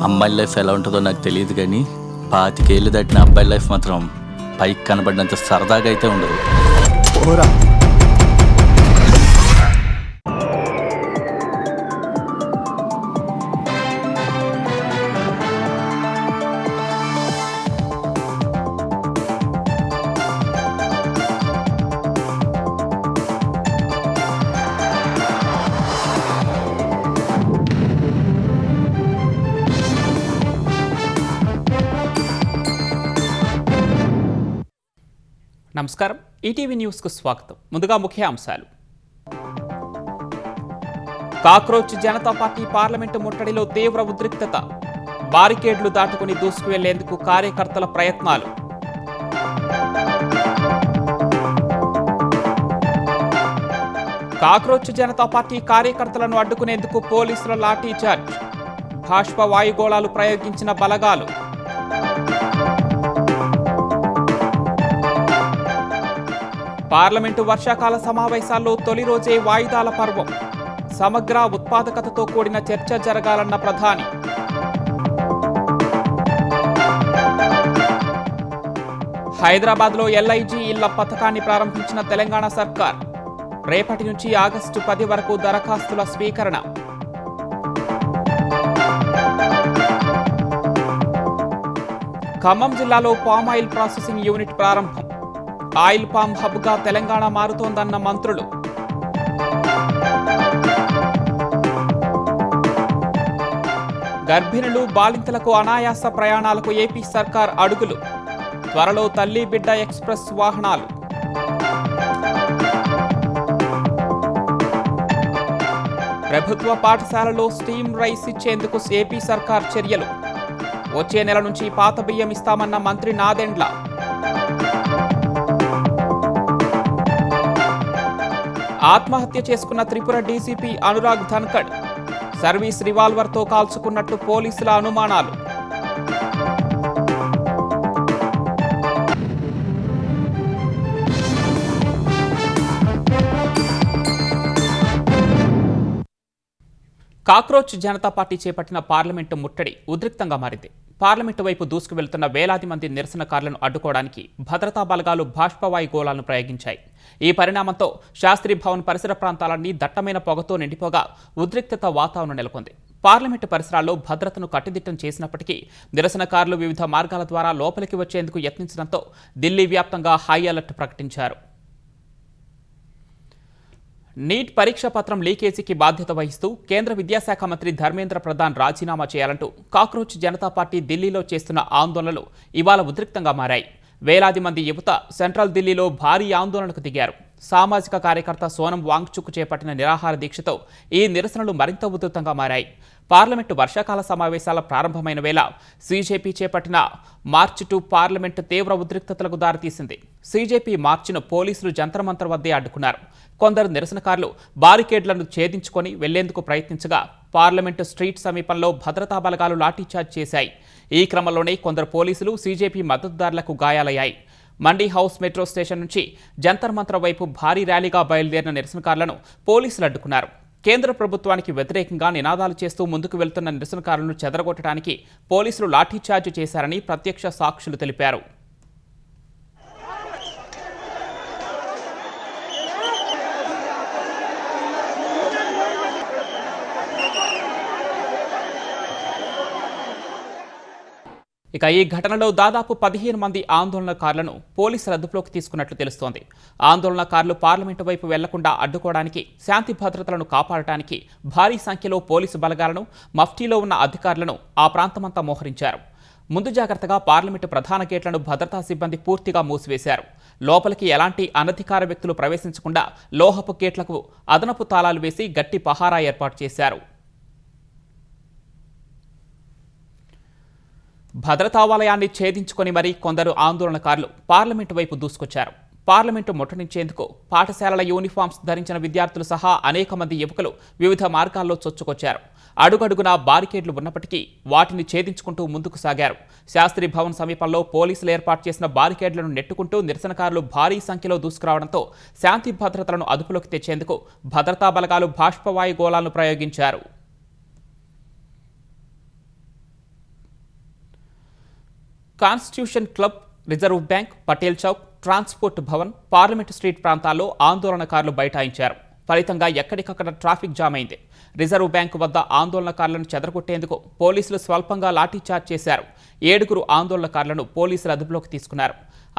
అమ్మాయి లైఫ్ ఎలా ఉంటుందో నాకు తెలియదు కానీ 25 ఏళ్ళు దాటిన అబ్బాయి లైఫ్ మాత్రం పైకి కనబడినంత సరదాగా అయితే ఉండదు. ఓరా నమస్కారం, ఈటీవీ న్యూస్కు స్వాగతం. ముందుగా ముఖ్య అంశాలు. కాక్రోచ్ జనతా పార్టీ పార్లమెంటు ముట్టడిలో తీవ్ర ఉద్రిక్తత. బారికేడ్లు దాటుకుని దూసుకువెళ్లేందుకు కార్యకర్తల ప్రయత్నాలు. కాక్రోచ్ జనతా పార్టీ కార్యకర్తలను అడ్డుకునేందుకు పోలీసుల లాఠీ చార్జ్. బాష్ప వాయుగోళాలు ప్రయోగించిన బలగాలు. పార్లమెంటు వర్షాకాల సమావేశాల్లో తొలి రోజే వాయిదాల పర్వం. సమగ్ర ఉత్పాదకతతో కూడిన చర్చ జరగాలన్న ప్రధాని. హైదరాబాద్లో ఎల్ఐజీ ఇళ్ల పథకాన్ని ప్రారంభించిన తెలంగాణ సర్కార్. రేపటి నుంచి ఆగస్టు 10 వరకు దరఖాస్తుల స్వీకరణ. ఖమ్మం జిల్లాలో పామాయిల్ ప్రాసెసింగ్ యూనిట్ ప్రారంభం. ఆయిల్ పామ్ హబ్గా తెలంగాణ మారుతోందన్న మంత్రులు. గర్భిణులు బాలింతలకు అనాయాస ప్రయాణాలకు ఏపీ సర్కార్ అడుగులు. త్వరలో తల్లి బిడ్డ ఎక్స్ప్రెస్ వాహనాలు. ప్రభుత్వ పాఠశాలలో స్టీమ్ రైస్ ఇచ్చేందుకు ఏపీ సర్కార్ చర్యలు. వచ్చే నెల నుంచి పాత బియ్యం ఇస్తామన్న మంత్రి నాదెండ్ల. ఆత్మహత్య చేసుకున్న త్రిపుర డీసీపీ అనురాగ్ ధన్కడ్. సర్వీస్ రివాల్వర్తో కాల్చుకున్నట్టు పోలీసుల అనుమానాలు. కాక్రోచ్ జనతా పార్టీ చేపట్టిన పార్లమెంటు ముట్టడి ఉద్రిక్తంగా మారింది. పార్లమెంటు వైపు దూసుకు వెళ్తున్న వేలాది మంది నిరసనకారులను అడ్డుకోవడానికి భద్రతా బలగాలు బాష్పవాయు గోళాలను ప్రయోగించాయి. ఈ పరిణామంతో శాస్త్రీ భవన్ పరిసర ప్రాంతాలన్నీ దట్టమైన పొగతో నిండిపోగా ఉద్రిక్తత వాతావరణం నెలకొంది. పార్లమెంటు పరిసరాల్లో భద్రతను కట్టుదిట్టం చేసినప్పటికీ నిరసనకారులు వివిధ మార్గాల ద్వారా లోపలికి వచ్చేందుకు యత్నించడంతో ఢిల్లీ వ్యాప్తంగా హై అలర్ట్ ప్రకటించారు. నీట్ పరీక్ష పత్రం లీకేజీకి బాధ్యత వహిస్తూ కేంద్ర విద్యాశాఖ మంత్రి ధర్మేంద్ర ప్రధాన్ రాజీనామా చేయాలంటూ కాక్రోచ్ జనతా పార్టీ ఢిల్లీలో చేస్తున్న ఆందోళనలు ఇవాళ ఉద్రిక్తంగా మారాయి. వేలాది మంది యువత సెంట్రల్ ఢిల్లీలో భారీ ఆందోళనకు దిగారు. సామాజిక కార్యకర్త సోనం వాంగ్చుక్ చేపట్టిన నిరాహార దీక్షతో ఈ నిరసనలు మరింత ఉధృతంగా మారాయి. పార్లమెంటు వర్షాకాల సమావేశాల ప్రారంభమైన వేళ సీజేపీ చేపట్టిన మార్చ్ టు పార్లమెంటు తీవ్ర ఉద్రిక్తతలకు దారితీసింది. సీజేపీ మార్చిను పోలీసులు జంతర్ మంతర్ వద్దే అడ్డుకున్నారు. కొందరు నిరసనకారులు బారికేడ్లను ఛేదించుకొని వెళ్లేందుకు ప్రయత్నించగా పార్లమెంటు స్ట్రీట్ సమీపంలో భద్రతా బలగాలు లాఠీచార్జ్ చేశాయి. ఈ క్రమంలోనే కొందరు పోలీసులు సీజేపీ మద్దతుదారులకు గాయాలయ్యాయి. మండీ హౌస్ మెట్రో స్టేషన్ నుంచి జంతర్ మంతర్ వైపు భారీ ర్యాలీగా బయలుదేరిన నిరసనకారులను పోలీసులు అడ్డుకున్నారు. కేంద్ర ప్రభుత్వానికి వ్యతిరేకంగా నినాదాలు చేస్తూ ముందుకు వెళ్తున్న నిరసనకారులను చెదరగొట్టడానికి పోలీసులు లాఠీచార్జ్ చేశారని ప్రత్యక్ష సాక్షులు తెలిపారు. ఇక ఈ ఘటనలో దాదాపు 15 మంది ఆందోళనకారులను పోలీసులు అదుపులోకి తీసుకున్నట్లు తెలుస్తోంది. ఆందోళనకారులు పార్లమెంటు వైపు వెళ్లకుండా అడ్డుకోవడానికి, శాంతి భద్రతలను కాపాడటానికి భారీ సంఖ్యలో పోలీసు బలగాలను, మఫ్టీలో ఉన్న అధికారులను ఆ ప్రాంతమంతా మోహరించారు. ముందు జాగ్రత్తగా పార్లమెంటు ప్రధాన గేట్లను భద్రతా సిబ్బంది పూర్తిగా మూసివేశారు. లోపలికి ఎలాంటి అనధికార వ్యక్తులు ప్రవేశించకుండా లోహపు గేట్లకు అదనపు తాళాలు వేసి గట్టి పహారా ఏర్పాటు చేశారు. భద్రతా వలయాన్ని ఛేదించుకొని మరీ కొందరు ఆందోళనకారులు పార్లమెంటు వైపు దూసుకొచ్చారు. పార్లమెంటు ముట్టడించేందుకు పాఠశాలల యూనిఫామ్స్ ధరించిన విద్యార్థులు సహా అనేక మంది యువకులు వివిధ మార్గాల్లో చొచ్చుకొచ్చారు. అడుగడుగునా బారికేడ్లు ఉన్నప్పటికీ వాటిని ఛేదించుకుంటూ ముందుకు సాగారు. శాస్త్రీ భవన్ సమీపంలో పోలీసులు ఏర్పాటు చేసిన బారికేడ్లను నెట్టుకుంటూ నిరసనకారులు భారీ సంఖ్యలో దూసుకురావడంతో శాంతి భద్రతలను అదుపులోకి తెచ్చేందుకు భద్రతా బలగాలు బాష్పవాయు గోళాలను ప్రయోగించారు. Constitution club, reserve bank, Patel Chowk, transport Bhavan, parliament street ప్రాంతాల్లో ఆందోళనకారులు బైఠాయించారు. ఫలితంగా ఎక్కడికక్కడ ట్రాఫిక్ జామ్ అయింది. రిజర్వ్ బ్యాంకు వద్ద ఆందోళనకారులను చెదరగొట్టేందుకు పోలీసులు స్వల్పంగా లాఠీచార్జ్ చేశారు. 7 ఆందోళనకారులను పోలీసులు అదుపులోకి తీసుకున్నారు.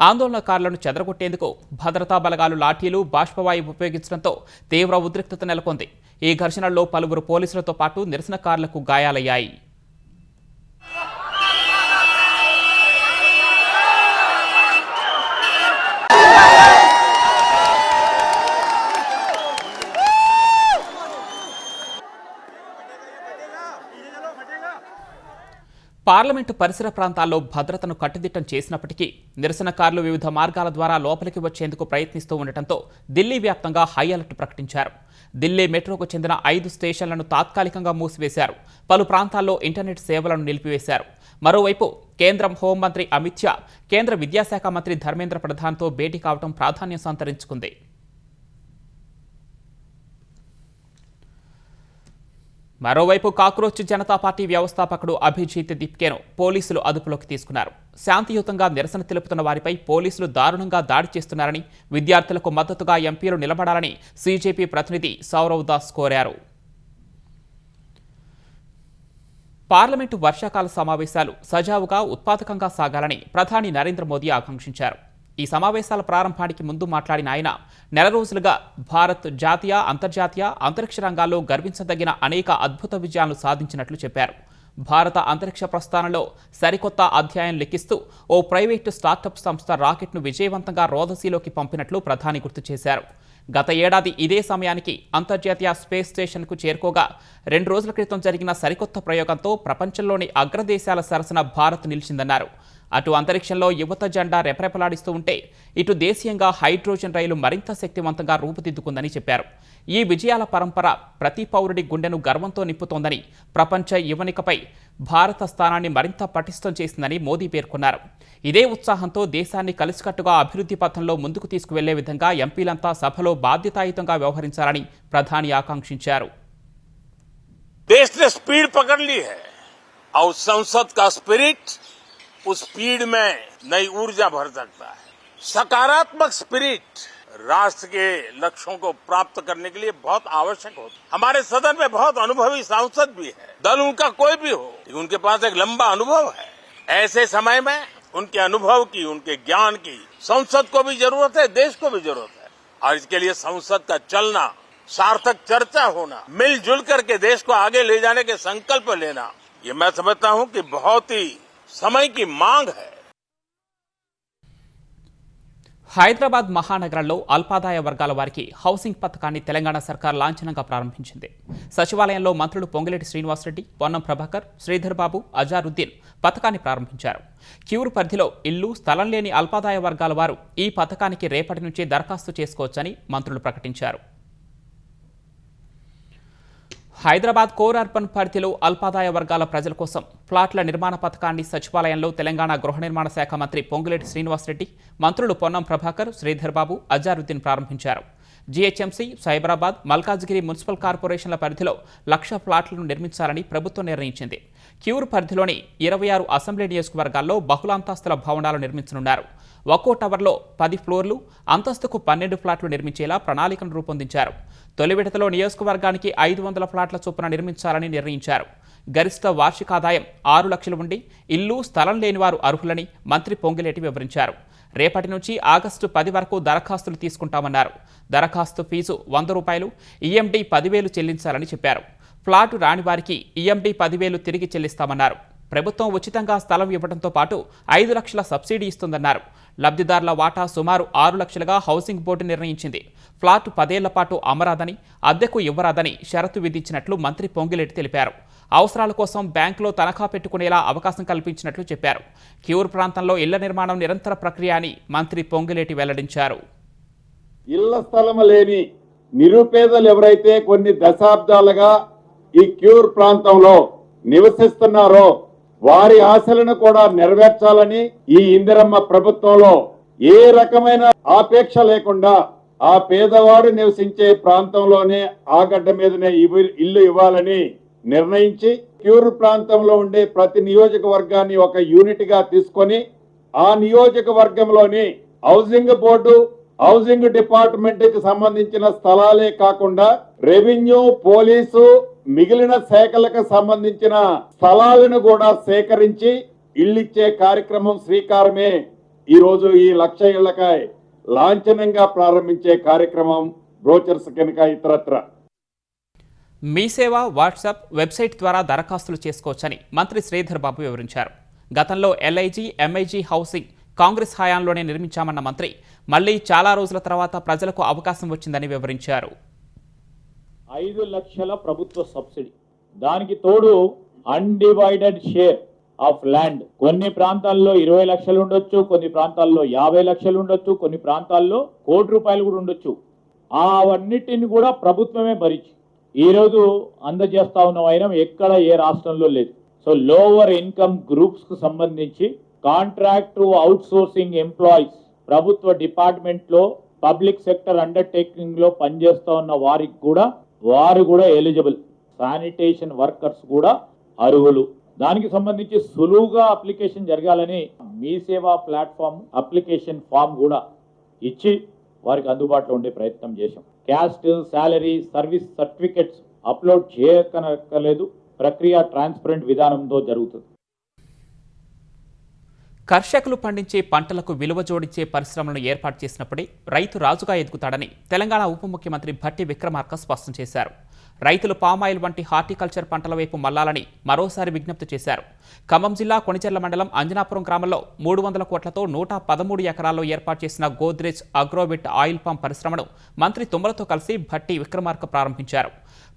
ఆందోళనకారులను చెదరగొట్టేందుకు భద్రతా బలగాలు లాఠీలు, బాష్పవాయువు ఉపయోగించడంతో తీవ్ర ఉద్రిక్తత నెలకొంది. ఈ ఘర్షణల్లో పలువురు పోలీసులతో పాటు నిరసనకారులకు గాయాలయ్యాయి. పార్లమెంటు పరిసర ప్రాంతాల్లో భద్రతను కట్టుదిట్టం చేసినప్పటికీ నిరసనకారులు వివిధ మార్గాల ద్వారా లోపలికి వచ్చేందుకు ప్రయత్నిస్తూ ఉండటంతో ఢిల్లీ వ్యాప్తంగా హై అలర్ట్ ప్రకటించారు. ఢిల్లీ మెట్రోకు చెందిన 5 స్టేషన్లను తాత్కాలికంగా మూసివేశారు. పలు ప్రాంతాల్లో ఇంటర్నెట్ సేవలను నిలిపివేశారు. మరోవైపు కేంద్రం హోంమంత్రి అమిత్ షా, కేంద్ర విద్యాశాఖ మంత్రి ధర్మేంద్ర ప్రధాన్తో భేటీ కావడం ప్రాధాన్యం సంతరించుకుంది. మరోవైపు కాక్రోచ్ జనతా పార్టీ వ్యవస్థాపకుడు అభిజిత్ దిప్కేను పోలీసులు అదుపులోకి తీసుకున్నారు. శాంతియుతంగా నిరసన తెలుపుతున్న వారిపై పోలీసులు దారుణంగా దాడి చేస్తున్నారని, విద్యార్థులకు మద్దతుగా ఎంపీలు నిలబడాలని సీజేపీ ప్రతినిధి సౌరవ్ దాస్ కోరారు. పార్లమెంటు వర్షాకాల సమావేశాలు సజావుగా, ఉత్పాదకంగా సాగాలని ప్రధాని నరేంద్ర మోదీ ఆకాంక్షించారు. ఈ సమావేశాల ప్రారంభానికి ముందు మాట్లాడిన ఆయన, నెల రోజులుగా భారత్ జాతీయ, అంతర్జాతీయ అంతరిక్ష రంగాల్లో గర్వించదగిన అనేక అద్భుత విజయాలను సాధించినట్లు చెప్పారు. భారత అంతరిక్ష ప్రస్థానంలో సరికొత్త అధ్యాయం లిఖిస్తూ ఓ ప్రైవేటు స్టార్టప్ సంస్థ రాకెట్ను విజయవంతంగా రోదసీలోకి పంపినట్లు ప్రధాని గుర్తు చేశారు. గత ఏడాది ఇదే సమయానికి అంతర్జాతీయ స్పేస్ స్టేషన్కు చేరుకోగా 2 రోజుల క్రితం జరిగిన సరికొత్త ప్రయోగంతో ప్రపంచంలోని అగ్రదేశాల సరసన భారత్ నిలిచిందన్నారు. అటు అంతరిక్షంలో యువత జెండా రెపరెపలాడిస్తూ ఉంటే ఇటు దేశీయంగా హైడ్రోజన్ రైలు మరింత శక్తివంతంగా రూపుదిద్దుకుందని చెప్పారు. ఈ విజయాల పరంపర ప్రతి పౌరుడి గుండెను గర్వంతో నింపుతోందని, ప్రపంచ యువనికపై భారత స్థానాన్ని మరింత పటిష్టం చేసిందని మోదీ పేర్కొన్నారు. ఇదే ఉత్సాహంతో దేశాన్ని కలిసికట్టుగా అభివృద్ధి పథంలో ముందుకు తీసుకువెళ్లే విధంగా ఎంపీలంతా సభలో బాధ్యతాయుతంగా వ్యవహరించాలని ప్రధాని ఆకాంక్షించారు. देश ने स्पीड पकड़ ली है और संसद का स्पिरिट उस स्पीड में नई ऊर्जा भर सकता है. सकारात्मक स्पिरिट राष्ट्र के लक्ष्यों को प्राप्त करने के लिए बहुत आवश्यक होता है. हमारे सदन में बहुत अनुभवी सांसद भी है, दल उनका कोई भी हो, उनके पास एक लंबा अनुभव है. ऐसे समय में उनके अनुभव की, उनके ज्ञान की संसद को भी जरूरत है, देश को भी जरूरत है. और इसके लिए संसद का चलना, सार्थक चर्चा होना, मिलजुल करके देश को आगे ले जाने के संकल्प लेना, ये मैं समझता हूं कि बहुत ही समय की मांग है. హైదరాబాద్ మహానగరంలో అల్పాదాయ వర్గాల వారికి హౌసింగ్ పథకాన్ని తెలంగాణ సర్కార్ లాంఛనంగా ప్రారంభించింది. సచివాలయంలో మంత్రులు పొంగులేటి శ్రీనివాసరెడ్డి, పొన్నం ప్రభాకర్, శ్రీధర్ బాబు, అజారుద్దీన్ పథకాన్ని ప్రారంభించారు. క్యూర్ పరిధిలో ఇల్లు, స్థలం లేని అల్పాదాయ వర్గాల వారు ఈ పథకానికి రేపటి నుంచే దరఖాస్తు చేసుకోవచ్చని మంత్రులు ప్రకటించారు. హైదరాబాద్ కోర్ అర్బన్ పరిధిలో అల్పాదాయ వర్గాల ప్రజల కోసం ఫ్లాట్ల నిర్మాణ పథకాన్ని సచివాలయంలో తెలంగాణ గృహ నిర్మాణ శాఖ మంత్రి పొంగులేటి శ్రీనివాసరెడ్డి, మంత్రులు పొన్నం ప్రభాకర్, శ్రీధర్ బాబు, అజారుద్దీన్ ప్రారంభించారు. జీహెచ్ఎంసీ, సైబరాబాద్, మల్కాజ్గిరి మున్సిపల్ కార్పొరేషన్ల పరిధిలో 1,00,000 ఫ్లాట్లను నిర్మించాలని ప్రభుత్వం నిర్ణయించింది. క్యూర్ పరిధిలోని 26 అసెంబ్లీ నియోజకవర్గాల్లో బహుళాంతస్తుల భవనాలు నిర్మించనున్నారు. ఒక్కో టవర్లో 10 ఫ్లోర్లు, అంతస్తుకు 12 ఫ్లాట్లు నిర్మించేలా ప్రణాళికను రూపొందించారు. తొలి విడతలో నియోజకవర్గానికి 500 ఫ్లాట్ల చొప్పున నిర్మించాలని నిర్ణయించారు. గరిష్ట వార్షిక ఆదాయం 6 లక్షలు ఉండి ఇల్లు, స్థలం లేనివారు అర్హులని మంత్రి పొంగులేటి వివరించారు. రేపటి నుంచి ఆగస్టు 10 వరకు దరఖాస్తులు తీసుకుంటామన్నారు. దరఖాస్తు ఫీజు 100 రూపాయలు, ఈఎండి 10,000 చెల్లించాలని చెప్పారు. ఫ్లాటు రాని వారికి ఈఎండి 10,000 తిరిగి చెల్లిస్తామన్నారు. ప్రభుత్వం ఉచితంగా స్థలం ఇవ్వడంతో పాటు 5 లక్షల సబ్సిడీ ఇస్తుందన్నారు. లబ్ధిదారుల వాటా సుమారు 6 లక్షలుగా హౌసింగ్ బోర్డు నిర్ణయించింది. ఫ్లాట్ 10 ఏళ్ల పాటు అమరాదని, అద్దెకు ఇవ్వరాదని షరతు విధించినట్లు మంత్రి పొంగులేటి తెలిపారు. అవసరాల కోసం బ్యాంకులో తనఖా పెట్టుకునేలా అవకాశం కల్పించినట్లు చెప్పారు. క్యూర్ ప్రాంతంలో ఇళ్ల నిర్మాణం నిరంతర ప్రక్రియ అని మంత్రి పొంగులేటి వెల్లడించారు. ఇళ్ల స్థలం లేని నిరుపేదలు ఎవరైతే కొన్ని దశాబ్దాలుగా ఈ క్యూర్ ప్రాంతంలో నివసిస్తున్నారో వారి ఆశలను కూడా నెరవేర్చాలని ఈ ఇందిరమ్మ ప్రభుత్వంలో ఏ రకమైన ఆపేక్ష లేకుండా ఆ పేదవాడు నివసించే ప్రాంతంలోనే ఆ గడ్డ మీదనే ఇల్లు ఇవ్వాలని నిర్ణయించి క్యూర్ ప్రాంతంలో ఉండే ప్రతి నియోజకవర్గాన్ని ఒక యూనిట్ గా తీసుకొని ఆ నియోజకవర్గంలోని హౌసింగ్ బోర్డు, హౌసింగ్ డిపార్ట్మెంట్ కి సంబంధించిన స్థలాలే కాకుండా రెవెన్యూ, పోలీసు, మిగిలిన శాఖలకు సంబంధించిన స్థలాలను కూడా సేకరించి ఇళ్ళిచ్చే కార్యక్రమం శ్రీకారమే ఈ రోజు ఈ 1,00,000 ఇళ్లకాయ లాంఛనంగా ప్రారంభించే కార్యక్రమం బ్రోచర్స్ కనుక ఇతరత్ర. మీ సేవ వాట్సాప్ వెబ్సైట్ ద్వారా దరఖాస్తులు చేసుకోవచ్చని మంత్రి శ్రీధర్ బాబు వివరించారు. గతంలో ఎల్ఐజీ, ఎంఐజీ హౌసింగ్ కాంగ్రెస్ హయాంలోనే నిర్మించామన్న మంత్రి మళ్లీ చాలా రోజుల తర్వాత ప్రజలకు అవకాశం వచ్చిందని వివరించారు. 5 లక్షల ప్రభుత్వ సబ్సిడీ, దానికి తోడు అన్డివైడెడ్ షేర్ ఆఫ్ ల్యాండ్. కొన్ని ప్రాంతాల్లో 20 లక్షలు ఉండొచ్చు, కొన్ని ప్రాంతాల్లో 50 లక్షలు ఉండొచ్చు, కొన్ని ప్రాంతాల్లో ₹1 కోటి కూడా ఉండొచ్చు. అవన్నిటిని కూడా ప్రభుత్వమే భరించి ఈరోజు అందజేస్తా ఉన్న వైనం ఎక్కడ ఏ రాష్ట్రంలో లేదు. సో లోవర్ ఇన్కమ్ గ్రూప్స్ కు సంబంధించి కాంట్రాక్ట్ అవుట్ సోర్సింగ్ ఎంప్లాయీస్, ప్రభుత్వ డిపార్ట్మెంట్ లో పబ్లిక్ సెక్టర్ అండర్టేకింగ్ లో పనిచేస్తా ఉన్న వారు కూడా ఎలిజిబుల్. శానిటేషన్ వర్కర్స్ కూడా అర్హులు. దానికి సంబంధించి సులువుగా అప్లికేషన్ జరగాలని మీ సేవా ప్లాట్ఫామ్ అప్లికేషన్ ఫామ్ కూడా ఇచ్చి వారికి అందుబాటులో ఉండే ప్రయత్నం చేశాం. Caste, salary, service certificates upload చేయక్కర్లేదు. ప్రక్రియ ట్రాన్స్పరెంట్ విధానంతో జరుగుతుంది. కర్షకులు పండించే పంటలకు విలువ జోడించే పరిశ్రమలను ఏర్పాటు చేసినప్పుడే రైతు రాజుగా ఎదుగుతాడని తెలంగాణ ఉప ముఖ్యమంత్రి భట్టి విక్రమార్క స్పష్టం చేశారు. రైతులు పామాయిల్ వంటి హార్టికల్చర్ పంటల వైపు మళ్లాలని మరోసారి విజ్ఞప్తి చేశారు. ఖమ్మం జిల్లా కొణిచెర్ల మండలం అంజనాపురం గ్రామంలో 300 కోట్లతో 113 ఎకరాల్లో ఏర్పాటు చేసిన గోద్రేజ్ అగ్రోవెట్ ఆయిల్ పామ్ పరిశ్రమను మంత్రి తుమ్మలతో కలిసి భట్టి విక్రమార్క ప్రారంభించారు.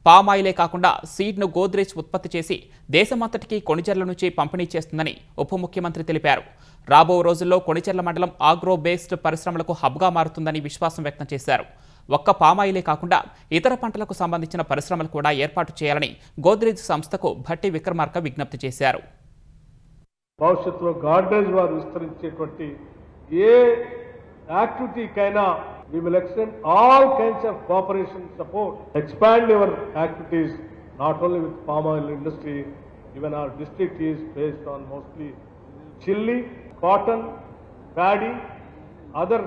పామాయిలే కాకుండా సీడ్ను గోద్రేజ్ ఉత్పత్తి చేసి దేశమంతటికీ కొణిచెర్ల నుంచి పంపిణీ చేస్తుందని ఉప ముఖ్యమంత్రి తెలిపారు. రాబో రోజుల్లో కొణిచెర్ల మండలం ఆగ్రో బేస్డ్ పరిశ్రమలకు హబ్గా మారుతుందని విశ్వాసం వ్యక్తం చేశారు. ఒక్క పామాయిలే కాకుండా ఇతర పంటలకు సంబంధించిన పరిశ్రమలు కూడా ఏర్పాటు చేయాలని గోద్రేజ్ సంస్థకు భట్టి విక్రమార్క విజ్ఞప్తి చేశారు. భవిష్యత్తులో గార్డెన్స్ వారు విస్తరించేటువంటి ఏ యాక్టివిటీకైనా we will extend all kinds of cooperation support, expand our activities not only with palm oil industry. Even our district is based on mostly chili, cotton, paddy, other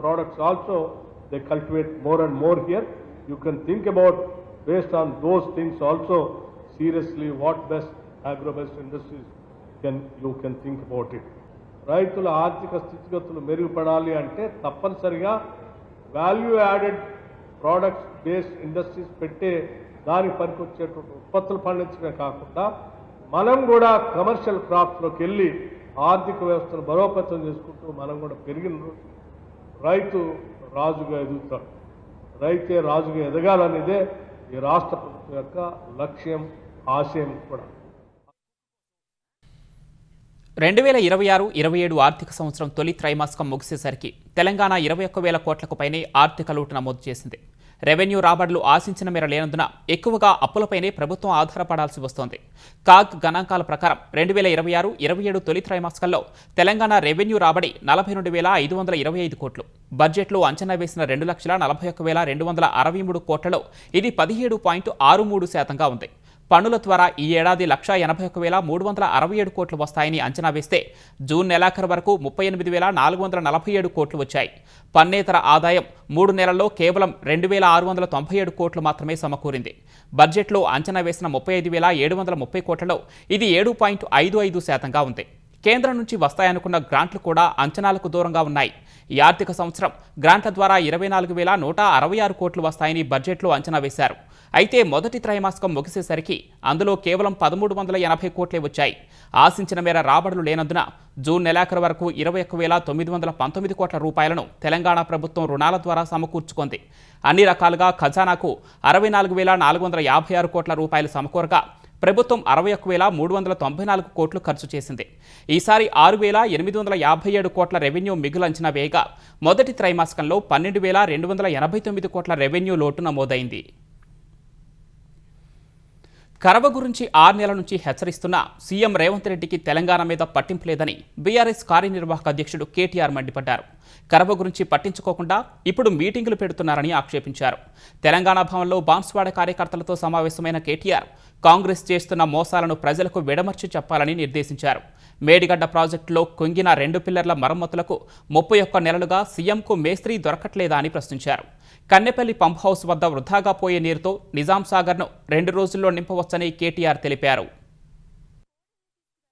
products also they cultivate more and more here. You can think about, based on those things also, seriously what best agro-based industries you can think about it. రైతుల ఆర్థిక స్థితిగతులు మెరుగుపడాలి అంటే తప్పనిసరిగా value added products based industries పెట్టే దానికి పనికొచ్చేటువంటి ఉత్పత్తులు పండించడమే కాకుండా మనం కూడా కమర్షియల్ క్రాప్స్లోకి వెళ్ళి ఆర్థిక వ్యవస్థను బలోపేతం చేసుకుంటూ మనం కూడా పెరిగిన రైతు రాజుగా ఎదుగుతాడు. రైతే రాజుగా ఎదగాలనేదే ఈ రాష్ట్ర ప్రభుత్వం యొక్క లక్ష్యం, ఆశయం కూడా. 2026-27 ఆర్థిక సంవత్సరం తొలి త్రైమాసికం ముగిసేసరికి తెలంగాణ 21,000 కోట్లకు పైనే ఆర్థిక లోటు నమోదు చేసింది. రెవెన్యూ రాబడులు ఆశించిన మేర లేనందున ఎక్కువగా అప్పులపైనే ప్రభుత్వం ఆధారపడాల్సి వస్తోంది. కాగ్ గణాంకాల ప్రకారం 2026-27 తొలి త్రైమాసికంలో తెలంగాణ రెవెన్యూ రాబడి 42,525 కోట్లు. బడ్జెట్లో అంచనా వేసిన 2,41,263 కోట్లలో ఇది 17.63% ఉంది. పన్నుల ద్వారా ఈ ఏడాది 1,81,367 కోట్లు వస్తాయని అంచనా వేస్తే జూన్ నెలాఖరు వరకు 38,447 కోట్లు వచ్చాయి. పన్నేతర ఆదాయం 3 నెలల్లో కేవలం 2,697 కోట్లు మాత్రమే సమకూరింది. బడ్జెట్లో అంచనా వేసిన 35,730 కోట్లలో ఇది 7.55%గా ఉంది. కేంద్రం నుంచి వస్తాయనుకున్న గ్రాంట్లు కూడా అంచనాలకు దూరంగా ఉన్నాయి. ఈ ఆర్థిక సంవత్సరం గ్రాంట్ల ద్వారా 24,166 కోట్లు వస్తాయని బడ్జెట్లో అంచనా వేశారు. అయితే మొదటి త్రైమాసికం ముగిసేసరికి అందులో కేవలం 1,380 కోట్లే వచ్చాయి. ఆశించిన మేర రాబడులు లేనందున జూన్ నెలాఖరు వరకు 21,919 కోట్ల రూపాయలను తెలంగాణ ప్రభుత్వం రుణాల ద్వారా సమకూర్చుకుంది. అన్ని రకాలుగా ఖజానాకు 64,456 కోట్ల రూపాయలు సమకూరగా ప్రభుత్వం 61,394 కోట్లు ఖర్చు చేసింది. ఈసారి 6,857 కోట్ల రెవెన్యూ మిగులు అంచనా వేయగా మొదటి త్రైమాసికంలో 12,289 కోట్ల రెవెన్యూ లోటు నమోదైంది. కరవ గురించి 6 నెలల నుంచి హెచ్చరిస్తున్న సీఎం రేవంత్ రెడ్డికి తెలంగాణ మీద పట్టింపు లేదని బీఆర్ఎస్ కార్యనిర్వాహక అధ్యక్షుడు కేటీఆర్ మండిపడ్డారు. కరవ గురించి పట్టించుకోకుండా ఇప్పుడు మీటింగులు పెడుతున్నారని ఆక్షేపించారు. తెలంగాణ భవన్లో బాన్స్వాడ కార్యకర్తలతో సమావేశమైన కేటీఆర్ కాంగ్రెస్ చేస్తున్న మోసాలను ప్రజలకు విడమర్చి చెప్పాలని నిర్దేశించారు. మేడిగడ్డ ప్రాజెక్టులో కుంగిన 2 పిల్లర్ల మరమ్మతులకు 31 నెలలుగా సీఎంకు మేస్త్రీ దొరకట్లేదా అని ప్రశ్నించారు. కన్నెపల్లి పంప్ హౌస్ వద్ద వృధాగా పోయే నీరుతో నిజాం సాగర్ను 2 రోజుల్లో నింపవచ్చని కేటీఆర్ తెలిపారు.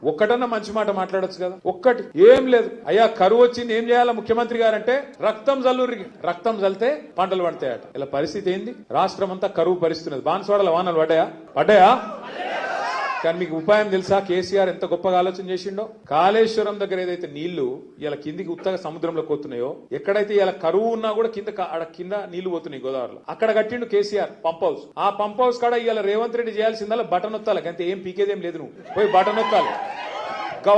ఒక్కటన్నా మంచి మాట మాట్లాడొచ్చు కదా, ఒక్కటి ఏం లేదు. అయ్యా కరువు వచ్చింది, ఏం చేయాలా ముఖ్యమంత్రి గారంటే రక్తం జల్లురికి, రక్తం జల్లితే పంటలు పడతాయట. ఇలా పరిస్థితి ఏంది? రాష్ట్రం అంతా కరువు పరిస్థితున్నది. బాన్స్వాడల వానలు పడ్డాయా? కానీ మీకు ఉపాయం తెలుసా? కేసీఆర్ ఎంత గొప్పగా ఆలోచన చేసిండో. కాళేశ్వరం దగ్గర ఏదైతే నీళ్లు ఇలా కిందికి ఉత్తగా సముద్రంలోకి పోతున్నాయో, ఎక్కడైతే ఇలా కరువు ఉన్నా కూడా కింద నీళ్లు పోతున్నాయి గోదావరిలో, అక్కడ కట్టిండు కేసీఆర్ పంప్ హౌస్. ఆ పంప్ హౌస్ కాడ ఇలా రేవంత్ రెడ్డి చేయాల్సిందల్లా బటన్ నొత్తాలి, అంతే. ఏం పీకేదేం లేదు, నువ్వు పోయి బటన్ నొత్తాలి.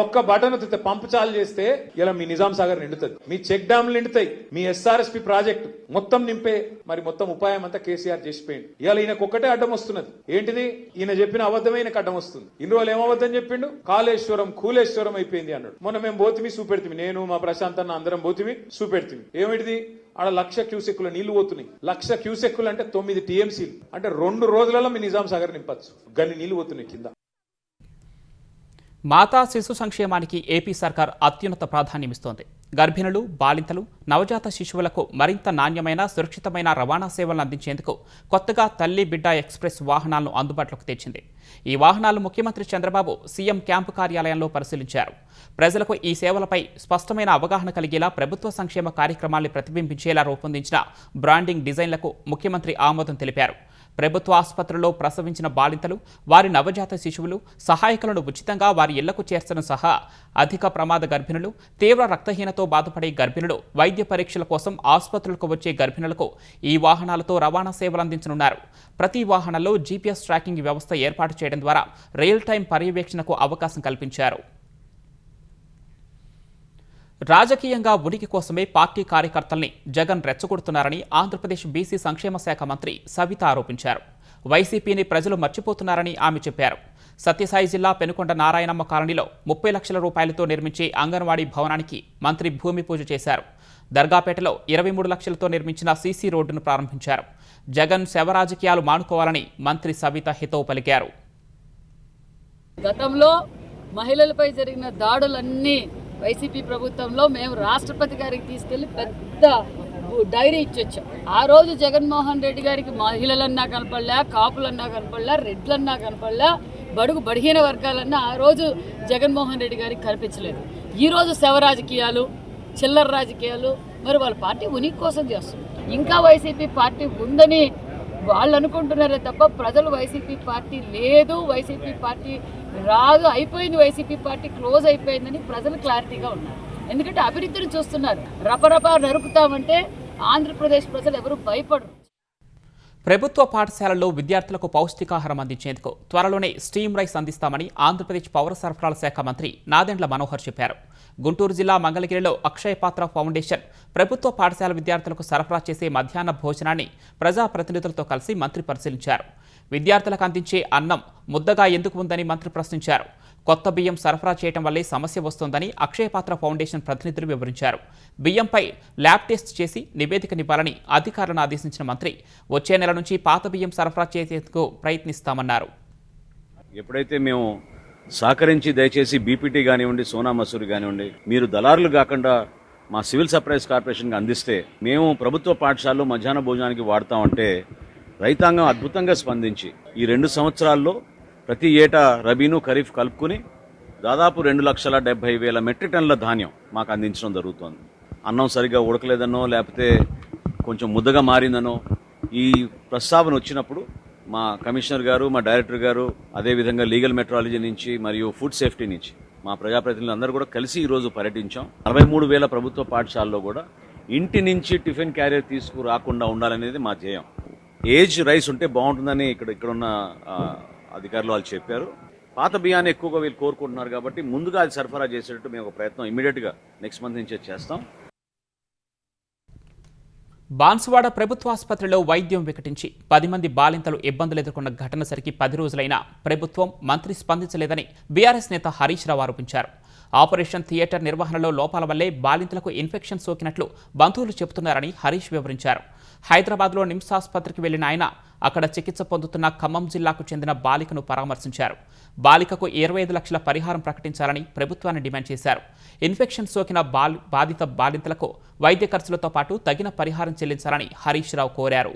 ఒక్క బటన్ నొత్తితే పంపు చాలు చేస్తే ఇలా మీ నిజాం సాగర్ నిండుతుంది, మీ చెక్ డ్యామ్లు నిండుతాయి, మీ ఎస్ఆర్ఎస్పీ ప్రాజెక్టు మొత్తం నింపే. మరి మొత్తం ఉపాయం అంతా కేసీఆర్ చేసిపోయింది. ఇవాళ ఈయనకు ఒక్కటే అడ్డం వస్తున్నది. ఏంటిది? ఈయన చెప్పిన అబద్ధమైన అడ్డం వస్తుంది. ఇన్ని రోజులు ఏమబద్ధం చెప్పిండు? కాళేశ్వరం కూలేశ్వరం అయిపోయింది అన్నాడు. మొన్న మేము బోతిమి చూపెడుతుంది, నేను మా ప్రశాంత్ అన్న అందరం బోతిమి చూపెడుతుంది. ఏమిటిది? ఆడ 1,00,000 క్యూసెక్కుల నీళ్లు పోతున్నాయి. 1,00,000 క్యూసెక్కులు అంటే 9 టీఎంసీలు, అంటే 2 రోజులలో మీ నిజాం సాగర్ నింపచ్చు. గన్ని నీళ్లు పోతున్నాయి కింద. మాతా శిశు సంక్షేమానికి ఏపీ సర్కార్ అత్యున్నత ప్రాధాన్యమిస్తోంది. గర్భిణులు, బాలింతలు, నవజాత శిశువులకు మరింత నాణ్యమైన, సురక్షితమైన రవాణా సేవలను అందించేందుకు కొత్తగా తల్లి బిడ్డ ఎక్స్ప్రెస్ వాహనాలను అందుబాటులోకి తెచ్చింది. ఈ వాహనాలు ముఖ్యమంత్రి చంద్రబాబు సీఎం క్యాంపు కార్యాలయంలో పరిశీలించారు. ప్రజలకు ఈ సేవలపై స్పష్టమైన అవగాహన కలిగేలా ప్రభుత్వ సంక్షేమ కార్యక్రమాల్ని ప్రతిబింబించేలా రూపొందించిన బ్రాండింగ్ డిజైన్లకు ముఖ్యమంత్రి ఆమోదం తెలిపారు. ప్రభుత్వ ఆసుపత్రుల్లో ప్రసవించిన బాలింతలు, వారి నవజాత శిశువులు, సహాయకులను ఉచితంగా వారి ఇళ్లకు చేర్చడం సహా అధిక ప్రమాద గర్భిణులు, తీవ్ర రక్తహీనతో బాధపడే గర్భిణులు, వైద్య పరీక్షల కోసం ఆసుపత్రులకు వచ్చే గర్భిణులకు ఈ వాహనాలతో రవాణా సేవలు అందించనున్నారు. ప్రతి వాహనంలో జీపీఎస్ ట్రాకింగ్ వ్యవస్థ ఏర్పాటు చేయడం ద్వారా రియల్ టైం పర్యవేక్షణకు అవకాశం కల్పించారు. రాజకీయంగా ఉనికి కోసమే పార్టీ కార్యకర్తల్ని జగన్ రెచ్చగొడుతున్నారని ఆంధ్రప్రదేశ్ బీసీ సంక్షేమ శాఖ మంత్రి సవిత ఆరోపించారు. వైసీపీని ప్రజలు మర్చిపోతున్నారని ఆమె చెప్పారు. సత్యసాయి జిల్లా పెనుకొండ నారాయణమ్మ కాలనీలో 30 లక్షల రూపాయలతో నిర్మించే అంగన్వాడీ భవనానికి మంత్రి భూమి పూజ చేశారు. దర్గాపేటలో 23 లక్షలతో నిర్మించిన సీసీ రోడ్డును ప్రారంభించారు. జగన్ శవ రాజకీయాలు మానుకోవాలని మంత్రి సవిత హితవు పలికారు. గతంలో మహిళలపై జరిగిన దాడులన్నీ వైసీపీ ప్రభుత్వంలో మేము రాష్ట్రపతి గారికి తీసుకెళ్లి పెద్ద డైరీ ఇచ్చొచ్చాం. ఆ రోజు జగన్మోహన్ రెడ్డి గారికి మహిళలన్నా కనపడలే, కాపులన్నా కనపడలే, రెడ్లన్నా కనపడలే, బడుగు బడిహీన వర్గాలన్నా ఆ రోజు జగన్మోహన్ రెడ్డి గారికి కనిపించలేదు. ఈరోజు శవ రాజకీయాలు, చిల్లర రాజకీయాలు, మరి వాళ్ళ పార్టీ ఉనికి కోసం చేస్తుంది. ఇంకా వైసీపీ పార్టీ ఉందని వాళ్ళు అనుకుంటున్నారే తప్ప ప్రజలు వైసీపీ పార్టీ లేదు, వైసీపీ పార్టీ రాదు, అయిపోయింది, వైసీపీ పార్టీ క్లోజ్ అయిపోయిందని ప్రజలు క్లారిటీగా ఉన్నారు. ఎందుకంటే అభివృద్ధిని చూస్తున్నారు. రపరప నరుకుతామంటే ఆంధ్రప్రదేశ్ ప్రజలు ఎవరు భయపడరు. ప్రభుత్వ పాఠశాలల్లో విద్యార్థులకు పౌష్టికాహారం అందించేందుకు త్వరలోనే స్టీమ్ రైస్ అందిస్తామని ఆంధ్రప్రదేశ్ పౌర సరఫరాల శాఖ మంత్రి నాదెండ్ల మనోహర్ చెప్పారు. గుంటూరు జిల్లా మంగళగిరిలో అక్షయ పాత్ర ఫౌండేషన్ ప్రభుత్వ పాఠశాల విద్యార్థులకు సరఫరా చేసే మధ్యాహ్న భోజనాన్ని ప్రజాప్రతినిధులతో కలిసి మంత్రి పరిశీలించారు. విద్యార్థులకు అందించే అన్నం ముద్దగా ఎందుకు ఉందని మంత్రి ప్రశ్నించారు. కొత్త బియ్యం సరఫరా చేయడం వల్లే సమస్య వస్తోందని అక్షయ పాత్ర ఫౌండేషన్ ప్రతినిధులు వివరించారు. బియ్యంపై ల్యాబ్ టెస్ట్ చేసి నివేదికనివ్వాలని అధికారులను ఆదేశించిన మంత్రి వచ్చే నెల నుంచి పాత బియ్యం సరఫరా చేసేందుకు ప్రయత్నిస్తామన్నారు. ఎప్పుడైతే మేము సహకరించి దయచేసి బీపీటీ కానివ్వండి, సోనా మసూరి కానివ్వండి, మీరు దళారులు కాకుండా మా సివిల్ సప్లైస్ కార్పొరేషన్కి అందిస్తే మేము ప్రభుత్వ పాఠశాలలో మధ్యాహ్న భోజనానికి వాడతామంటే రైతాంగం అద్భుతంగా స్పందించి ఈ 2 సంవత్సరాల్లో ప్రతి ఏటా రబీను, ఖరీఫ్ కలుపుకుని దాదాపు 2,70,000 మెట్రిక్ టన్నుల ధాన్యం మాకు అందించడం జరుగుతోంది. అన్నం సరిగ్గా ఉడకలేదనో లేకపోతే కొంచెం ముద్దగా మారిందనో ఈ ప్రస్తావన వచ్చినప్పుడు మా కమిషనర్ గారు, మా డైరెక్టర్ గారు, అదేవిధంగా లీగల్ మెట్రాలజీ నుంచి మరియు ఫుడ్ సేఫ్టీ నుంచి మా ప్రజాప్రతినిధులు అందరూ కూడా కలిసి ఈరోజు పర్యటించాం. 63,000 ప్రభుత్వ పాఠశాలలో కూడా ఇంటి నుంచి టిఫిన్ క్యారియర్ తీసుకురాకుండా ఉండాలనేది మా ధ్యేయం. ఏజ్ రైస్ ఉంటే బాగుంటుందని ఇక్కడున్న అధికారులు వాళ్ళు చెప్పారు. పాత బియ్యాన్ని ఎక్కువగా వీళ్ళు కోరుకుంటున్నారు కాబట్టి ముందుగా అది సరఫరా చేసేటట్టు మేము ఒక ప్రయత్నం ఇమీడియట్గా నెక్స్ట్ మంత్ నుంచే చేస్తాం. బాన్సువాడ ప్రభుత్వాసుపత్రిలో వైద్యం వికటించి 10 మంది బాలింతలు ఇబ్బందులు ఎదుర్కొన్న ఘటన సరికి 10 రోజులైనా ప్రభుత్వం మంత్రి స్పందించలేదని బీఆర్ఎస్ నేత హరీష్ రావు ఆరోపించారు. ఆపరేషన్ థియేటర్ నిర్వహణలో లోపాల వల్లే బాలింతలకు ఇన్ఫెక్షన్ సోకినట్లు బంధువులు చెబుతున్నారని హరీష్ వివరించారు. హైదరాబాద్లో నిమ్స్ ఆసుపత్రికి వెళ్లిన ఆయన అక్కడ చికిత్స పొందుతున్న ఖమ్మం జిల్లాకు చెందిన బాలికను పరామర్శించారు. బాలికకు 25 లక్షల పరిహారం ప్రకటించాలని ప్రభుత్వాన్ని డిమాండ్ చేశారు. ఇన్ఫెక్షన్ సోకిన బాధిత బాలింతలకు వైద్య ఖర్చులతో పాటు తగిన పరిహారం చెల్లించాలని హరీష్ రావు కోరారు.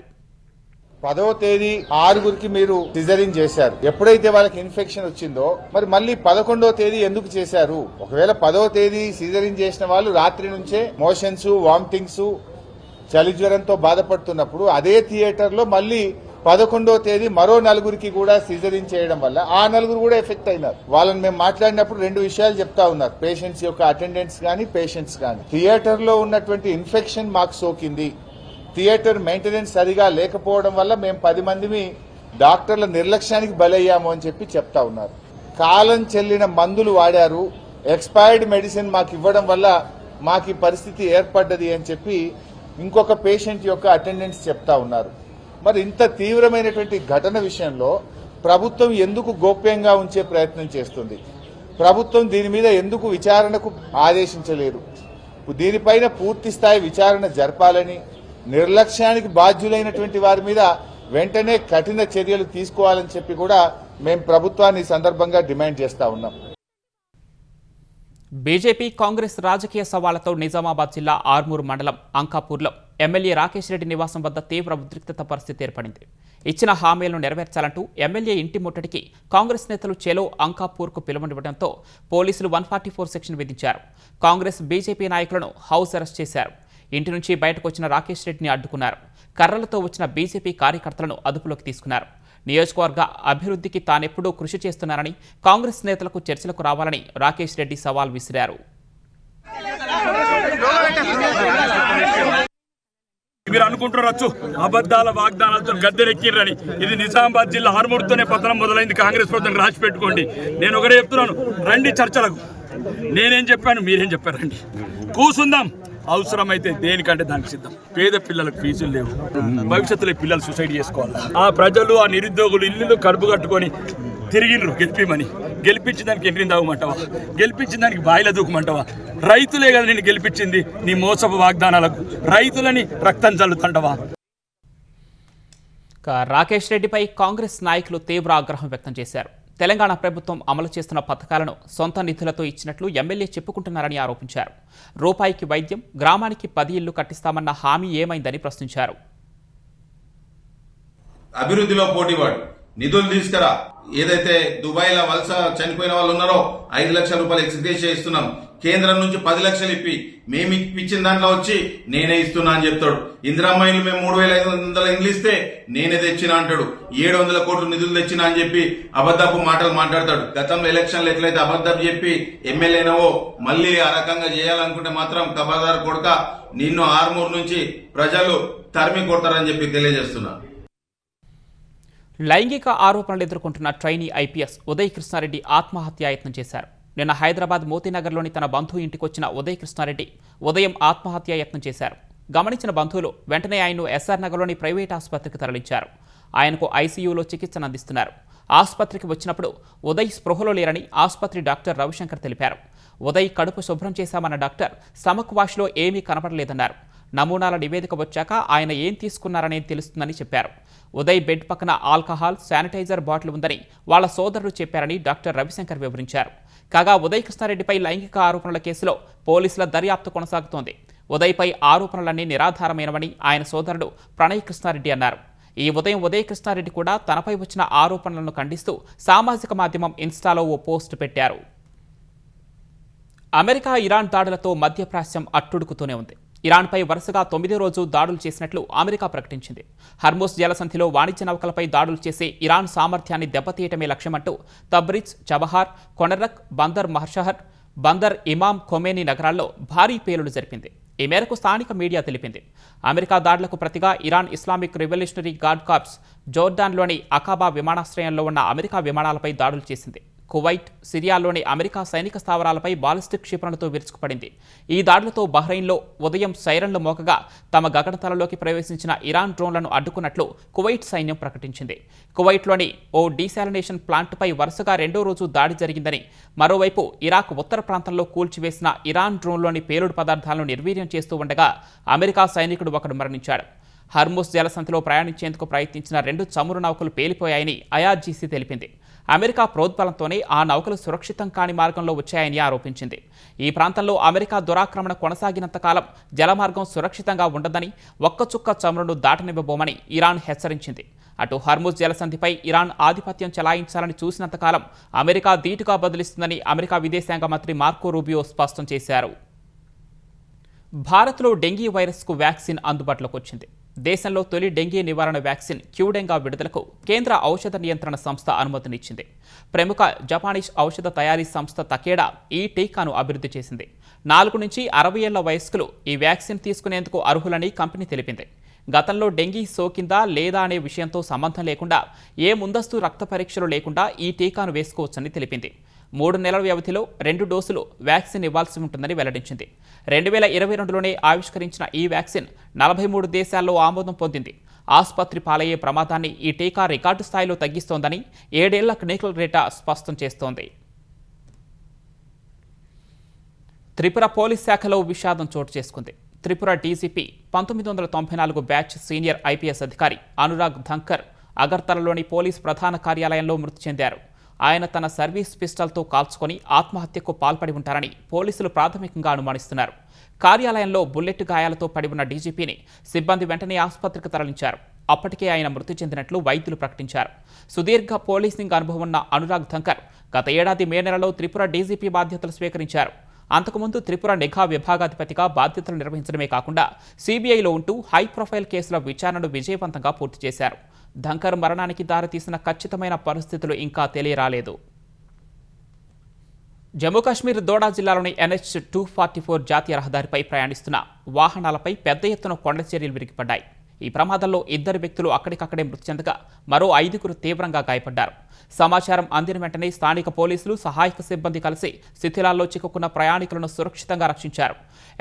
10వ తేదీ 6గురికి మీరు సిజరింగ్ చేశారు. ఎప్పుడైతే వాళ్ళకి ఇన్ఫెక్షన్ వచ్చిందో మరి మళ్ళీ 11వ తేదీ ఎందుకు చేశారు? ఒకవేళ 10వ తేదీ సిజరింగ్ చేసిన వాళ్ళు రాత్రి నుంచే మోషన్స్, వామిటింగ్స్, చలి జ్వరంతో బాధపడుతున్నప్పుడు అదే థియేటర్ లో మళ్ళీ 11వ తేదీ మరో 4గురికి కూడా సిజరింగ్ చేయడం వల్ల ఆ 4గురు కూడా ఎఫెక్ట్ అయినారు. వాళ్ళని మేము మాట్లాడినప్పుడు 2 విషయాలు చెప్తా ఉన్నారు. పేషెంట్స్ యొక్క అటెండెంట్స్ గానీ పేషెంట్స్ గానీ థియేటర్ లో ఉన్నటువంటి ఇన్ఫెక్షన్ మాకు సోకింది. థియేటర్ మెయింటెనెన్స్ సరిగా లేకపోవడం వల్ల మేము 10 మందిని డాక్టర్ల నిర్లక్ష్యానికి బలయ్యాము అని చెప్పి చెప్తా ఉన్నారు. కాలం చెల్లిన మందులు వాడారు, ఎక్స్పైర్డ్ మెడిసిన్ మాకు ఇవ్వడం వల్ల మాకు ఈ పరిస్థితి ఏర్పడ్డది అని చెప్పి ఇంకొక పేషెంట్ యొక్క అటెండెంట్స్ చెప్తా ఉన్నారు. మరి ఇంత తీవ్రమైనటువంటి ఘటన విషయంలో ప్రభుత్వం ఎందుకు గోప్యంగా ఉంచే ప్రయత్నం చేస్తుంది? ప్రభుత్వం దీని మీద ఎందుకు విచారణకు ఆదేశించలేదు? దీనిపైన పూర్తి స్థాయి విచారణ జరపాలని, నిర్లక్ష్యానికి బాధ్యులైనటువంటి వారి మీద వెంటనే కఠిన చర్యలు తీసుకోవాలని చెప్పి కూడా మేము ప్రభుత్వాన్ని ఈ సందర్భంగా డిమాండ్ చేస్తా ఉన్నాం. బీజేపీ కాంగ్రెస్ రాజకీయ సవాళ్లతో నిజామాబాద్ జిల్లా ఆర్మూరు మండలం అంకాపూర్లో ఎమ్మెల్యే రాకేష్ రెడ్డి నివాసం వద్ద తీవ్ర ఉద్రిక్తత పరిస్థితి ఏర్పడింది. ఇచ్చిన హామీలను నెరవేర్చాలంటూ ఎమ్మెల్యే ఇంటి ముట్టడికి కాంగ్రెస్ నేతలు చెలో అంకాపూర్కు పిలువనివ్వడంతో పోలీసులు 144 సెక్షన్ విధించారు. కాంగ్రెస్ బీజేపీ నాయకులను హౌస్ అరెస్ట్ చేశారు. ఇంటి నుంచి బయటకు వచ్చిన రాకేష్ రెడ్డిని అడ్డుకున్నారు. కర్రలతో వచ్చిన బీజేపీ కార్యకర్తలను అదుపులోకి తీసుకున్నారు. నియోజకవర్గ అభివృద్ధికి తానెప్పుడూ కృషి చేస్తున్నారని, కాంగ్రెస్ నేతలకు చర్చలకు రావాలని రాకేష్ రెడ్డి సవాల్ విసిరారు. మీరు అనుకుంటున్నారు అబద్దాల వాగ్దానాలతో గద్దెనెక్కిర్రని. ఇది నిజామాబాద్ జిల్లా ఆర్మూర్తోనే పతనం మొదలైంది. కాంగ్రెస్ ప్రభుత్వం రాసి పెట్టుకోండి. నేను ఒకటే చెప్తున్నాను, రండి చర్చలకు. నేనేం చెప్పాను, మీరేం చెప్పారు, రండి కూసుందాం. అవసరమైతే దేనికంటే దానికి సిద్ధం. పేద పిల్లలకు ఫీజులు లేవు, భవిష్యత్తులో పిల్లలు సూసైడ్ చేసుకోవాలి. ఆ ప్రజలు, ఆ నిరుద్యోగులు ఇల్లు కడుపు కట్టుకొని తిరిగినరు గెలిపిమని. గెలిపించిన దానికి ఎంట్రీని తాగమంటావా? గెలిపించిన దానికి బాయిల దూకమంటావా? రైతులే కదా నేను గెలిపించింది. నీ మోసపు వాగ్దానాలకు రైతులని రక్తం చల్లుతంటావా? రాకేష్ రెడ్డిపై కాంగ్రెస్ నాయకులు తీవ్ర ఆగ్రహం వ్యక్తం చేశారు. తెలంగాణ ప్రభుత్వం అమలు చేస్తున్న పథకాలను సొంత నిధులతో ఇచ్చినట్లు ఎమ్మెల్యే చెప్పుకుంటున్నారని ఆరోపించారు. రూపాయికి వైద్యం, గ్రామానికి 10 ఇళ్లు కట్టిస్తామన్న హామీ ఏమైందని ప్రశ్నించారు. అభివృద్ధిలో పోటీవాడు, నిధులు తీసుకురా. ఏదైతే దుబాయ్ లో వలస చనిపోయిన వాళ్ళు ఉన్నారో 5 లక్షల రూపాయలు ఎక్స్గ్రేషియా ఇస్తున్నాం. కేంద్రం నుంచి 10 లక్షలు ఇప్పి మేము ఇప్పించిన దాంట్లో వచ్చి నేనే ఇస్తున్నా అని చెప్తాడు. ఇందిరమ్మ ఇల్లు మేము 3,500 ఇండ్లు ఇస్తే నేనే తెచ్చినా అంటాడు. 700 కోట్లు నిధులు తెచ్చినా అని చెప్పి అబద్ధపు మాటలు మాట్లాడతాడు. గతంలో ఎలక్షన్లు ఎట్లయితే అబద్ధం చెప్పి ఎమ్మెల్యేనవో మళ్ళీ ఆ రకంగా చేయాలనుకుంటే మాత్రం కబాదార్ కొడక నిన్ను ఆర్మూరు నుంచి ప్రజలు తరిమి కొడతారని చెప్పి తెలియజేస్తున్నా. లైంగిక ఆరోపణలు ఎదుర్కొంటున్న ట్రైనీ ఐపీఎస్ ఉదయ్ కృష్ణారెడ్డి ఆత్మహత్యాయత్నం చేశారు. నిన్న హైదరాబాద్ మోతీనగర్లోని తన బంధువు ఇంటికొచ్చిన ఉదయ్ కృష్ణారెడ్డి ఉదయం ఆత్మహత్యాయత్నం చేశారు. గమనించిన బంధువులు వెంటనే ఆయన్ను ఎస్ఆర్ నగర్లోని ప్రైవేట్ ఆసుపత్రికి తరలించారు. ఆయనకు ఐసీయూలో చికిత్సను అందిస్తున్నారు. ఆసుపత్రికి వచ్చినప్పుడు ఉదయ్ స్పృహలో లేరని ఆసుపత్రి డాక్టర్ రవిశంకర్ తెలిపారు. ఉదయ్ కడుపు శుభ్రం చేశామన్న డాక్టర్ స్టమక్ వాష్లో ఏమీ కనపడలేదన్నారు. నమూనాల నివేదిక వచ్చాక ఆయన ఏం తీసుకున్నారనేది తెలుస్తుందని చెప్పారు. ఉదయ్ బెడ్ పక్కన ఆల్కహాల్, శానిటైజర్ బాటిల్ ఉందని వాళ్ళ సోదరుడు చెప్పారని డాక్టర్ రవిశంకర్ వివరించారు. కాగా ఉదయ్ కృష్ణారెడ్డిపై లైంగిక ఆరోపణల కేసులో పోలీసుల దర్యాప్తు కొనసాగుతోంది. ఉదయ్పై ఆరోపణలన్నీ నిరాధారమైనవని ఆయన సోదరుడు ప్రణయ్ కృష్ణారెడ్డి అన్నారు. ఈ ఉదయం ఉదయ్ కృష్ణారెడ్డి కూడా తనపై వచ్చిన ఆరోపణలను ఖండిస్తూ సామాజిక మాధ్యమం ఇన్స్టాలో ఓ పోస్ట్ పెట్టారు. అమెరికా ఇరాన్ దాడులతో మధ్యప్రాచ్యం అట్టుడుకుతూనే ఉంది. ఇరాన్పై వరుసగా 9వ రోజు దాడులు చేసినట్లు అమెరికా ప్రకటించింది. హర్మోస్ జలసంధిలో వాణిజ్య నౌకలపై దాడులు చేసే ఇరాన్ సామర్థ్యాన్ని దెబ్బతీయటమే లక్ష్యమంటూ తబ్రిజ్, చబహార్, కొనరక్, బందర్ మహర్షహర్, బందర్ ఇమాం ఖొమేనీ నగరాల్లో భారీ పేలుళ్లు జరిపింది. ఈ మేరకు స్థానిక మీడియా తెలిపింది. అమెరికా దాడులకు ప్రతిగా Iran Islamic revolutionary guard corps జోర్డాన్లోని అకాబా విమానాశ్రయంలో ఉన్న అమెరికా విమానాలపై దాడులు చేసింది. కువైట్, సిరియాలోని అమెరికా సైనిక స్థావరాలపై బాలిస్టిక్ క్షిపణులతో విరుచుకుపడింది. ఈ దాడులతో బహ్రెయిన్లో ఉదయం సైరన్లు మోగగా తమ గగనతలంలోకి ప్రవేశించిన ఇరాన్ డ్రోన్లను అడ్డుకున్నట్లు కువైట్ సైన్యం ప్రకటించింది. కువైట్లోని ఓ డీశాలినేషన్ ప్లాంట్పై వరుసగా రెండో రోజు దాడి జరిగిందని, మరోవైపు ఇరాక్ ఉత్తర ప్రాంతంలో కూల్చివేసిన ఇరాన్ డ్రోన్లోని పేలుడు పదార్థాలను నిర్వీర్యం చేస్తూ ఉండగా అమెరికా సైనికుడు ఒకడు మరణించాడు. హర్ముస్ జలసంధిలో ప్రయాణించేందుకు ప్రయత్నించిన 2 చమురు నౌకలు పేలిపోయాయని ఐఆర్జీసీ తెలిపింది. అమెరికా ప్రోద్బలంతోనే ఆ నౌకలు సురక్షితం కాని మార్గంలో వచ్చాయని ఆరోపించింది. ఈ ప్రాంతంలో అమెరికా దురాక్రమణ కొనసాగినంతకాలం జలమార్గం సురక్షితంగా ఉండదని, ఒక్క చుక్క చమురును దాటనివ్వబోమని ఇరాన్ హెచ్చరించింది. అటు హర్ముజ్ జలసంధిపై ఇరాన్ ఆధిపత్యం చెలాయించాలని చూసినంతకాలం అమెరికా ధీటుగా బదిలిస్తుందని అమెరికా విదేశాంగ మంత్రి మార్కో రూబియో స్పష్టం చేశారు. భారత్లో డెంగీ వైరస్కు వ్యాక్సిన్ అందుబాటులోకి వచ్చింది. దేశంలో తొలి డెంగీ నివారణ వ్యాక్సిన్ క్యూడెంగా విడుదలకు కేంద్ర ఔషధ నియంత్రణ సంస్థ అనుమతినిచ్చింది. ప్రముఖ జపానీస్ ఔషధ తయారీ సంస్థ తకేడా ఈ టీకాను అభివృద్ధి చేసింది. 4 నుంచి 60 ఏళ్ల వయస్కులు ఈ వ్యాక్సిన్ తీసుకునేందుకు అర్హులని కంపెనీ తెలిపింది. గతంలో డెంగీ సోకిందా లేదా అనే విషయంతో సంబంధం లేకుండా, ఏ ముందస్తు రక్త పరీక్షలు లేకుండా ఈ టీకాను వేసుకోవచ్చని తెలిపింది. 3 నెలల వ్యవధిలో 2 డోసులు వ్యాక్సిన్ ఇవ్వాల్సి ఉంటుందని వెల్లడించింది. 2022లోనే ఆవిష్కరించిన ఈ వ్యాక్సిన్ 43 దేశాల్లో ఆమోదం పొందింది. ఆసుపత్రి పాలయ్యే ప్రమాదాన్ని ఈ టీకా రికార్డు స్థాయిలో తగ్గిస్తోందని 7 ఏళ్ల క్లినికల్ డేటా స్పష్టం చేస్తోంది. త్రిపుర పోలీస్ శాఖలో విషాదం చోటు చేసుకుంది. Tripura DGP 1994 batch senior IPS అధికారి అనురాగ్ ధంకర్ అగర్తలలోని పోలీస్ ప్రధాన కార్యాలయంలో మృతి చెందారు. ఆయన తన సర్వీస్ పిస్టల్తో కాల్చుకొని ఆత్మహత్యకు పాల్పడి ఉంటారని పోలీసులు ప్రాథమికంగా అనుమానిస్తున్నారు. కార్యాలయంలో బుల్లెట్ గాయాలతో పడి ఉన్న డీజీపీని సిబ్బంది వెంటనే ఆసుపత్రికి తరలించారు. అప్పటికే ఆయన మృతి చెందినట్లు వైద్యులు ప్రకటించారు. సుదీర్ఘ పోలీసింగ్ అనుభవం ఉన్న అనురాగ్ ధంకర్ గత ఏడాది మే నెలలో త్రిపుర డీజీపీ బాధ్యతలు స్వీకరించారు. అంతకుముందు త్రిపుర నిఘా విభాగాధిపతిగా బాధ్యతలు నిర్వహించడమే కాకుండా సీబీఐలో ఉంటూ హై ప్రొఫైల్ కేసుల విచారణను విజయవంతంగా పూర్తి చేశారు. ధంకర్ మరణానికి దారితీసిన ఖచ్చితమైన పరిస్థితులు ఇంకా తెలియరాలేదు. జమ్మూ కాశ్మీర్ దోడా జిల్లాలోని NH 244 జాతీయ రహదారిపై ప్రయాణిస్తున్న వాహనాలపై పెద్ద ఎత్తున కొండ చర్యలు విరిగిపడ్డాయి. ఈ ప్రమాదంలో 2 వ్యక్తులు అక్కడికక్కడే మృతి చెందగా మరో 5గురు తీవ్రంగా గాయపడ్డారు. సమాచారం అందిన వెంటనే స్థానిక పోలీసులు, సహాయక సిబ్బంది కలిసి శిథిలాల్లో చిక్కుకున్న ప్రయాణికులను సురక్షితంగా రక్షించారు.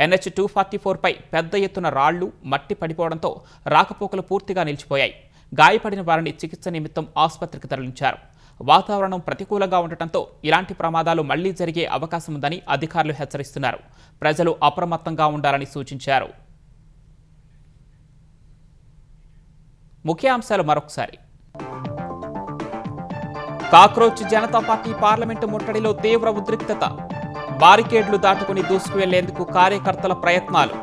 NH 244పై పెద్ద ఎత్తున రాళ్లు, మట్టి పడిపోవడంతో రాకపోకలు పూర్తిగా నిలిచిపోయాయి. గాయపడిన వారిని చికిత్స నిమిత్తం ఆసుపత్రికి తరలించారు. వాతావరణం ప్రతికూలంగా ఉండటంతో ఇలాంటి ప్రమాదాలు మళ్లీ జరిగే అవకాశం ఉందని అధికారులు హెచ్చరిస్తున్నారు. ప్రజలు అప్రమత్తంగా ఉండాలని సూచించారు. ముఖ్యాంశాలు మరొకసారి. కాక్రోచ్ జనతా పార్టీ పార్లమెంటు ముట్టడిలో తీవ్ర ఉద్రిక్తత. బారికేడ్లు దాటుకుని దూసుకు వెళ్లేందుకు కార్యకర్తల ప్రయత్నాలు.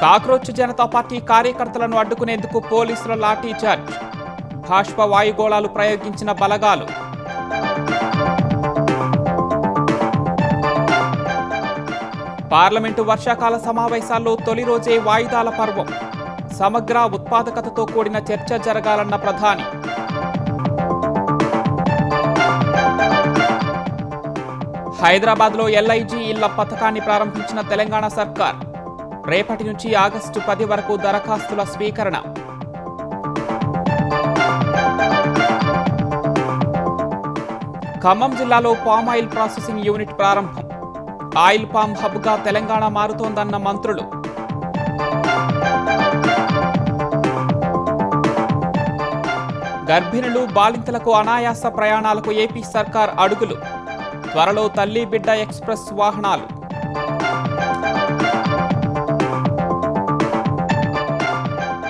కాక్రోచ్ జనతా పార్టీ కార్యకర్తలను అడ్డుకునేందుకు పోలీసుల లాఠీ చార్జ్. బాష్ప వాయుగోళాలు ప్రయోగించిన బలగాలు. పార్లమెంటు వర్షాకాల సమావేశాల్లో తొలి రోజే వాయిదాల పర్వం. సమగ్ర ఉత్పాదకతతో కూడిన చర్చ జరగాలన్న ప్రధాని. హైదరాబాద్లో LIG ఇళ్ల పథకాన్ని ప్రారంభించిన తెలంగాణ సర్కార్. రేపటి నుంచి ఆగస్టు 10 వరకు దరఖాస్తుల స్వీకరణ. ఖమ్మం జిల్లాలో పామాయిల్ ప్రాసెసింగ్ యూనిట్ ప్రారంభం. ఆయిల్ పామ్ హబ్గా తెలంగాణ మారుతోందన్న మంత్రులు. గర్భిణులు, బాలింతలకు అనాయాస ప్రయాణాలకు ఏపీ సర్కార్ అడుగులు. త్వరలో తల్లి బిడ్డ ఎక్స్ప్రెస్ వాహనాలు.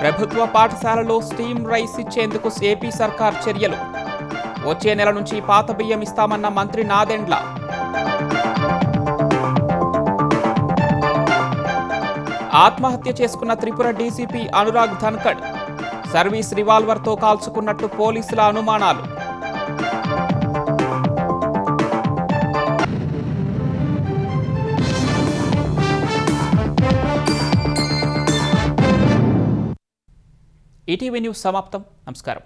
ప్రభుత్వ పాఠశాలలో స్టీమ్ రైస్ ఇచ్చేందుకు ఏపీ సర్కార్ చర్యలు. వచ్చే నెల నుంచి పాత బియ్యం ఇస్తామన్న మంత్రి నాదెండ్ల. ఆత్మహత్య చేసుకున్న త్రిపుర డీసీపీ అనురాగ్ ధన్కడ్. సర్వీస్ రివాల్వర్తో కాల్చుకున్నట్టు పోలీసుల అనుమానాలు. ఈటీవీ న్యూస్ సమాప్తం. నమస్కారం.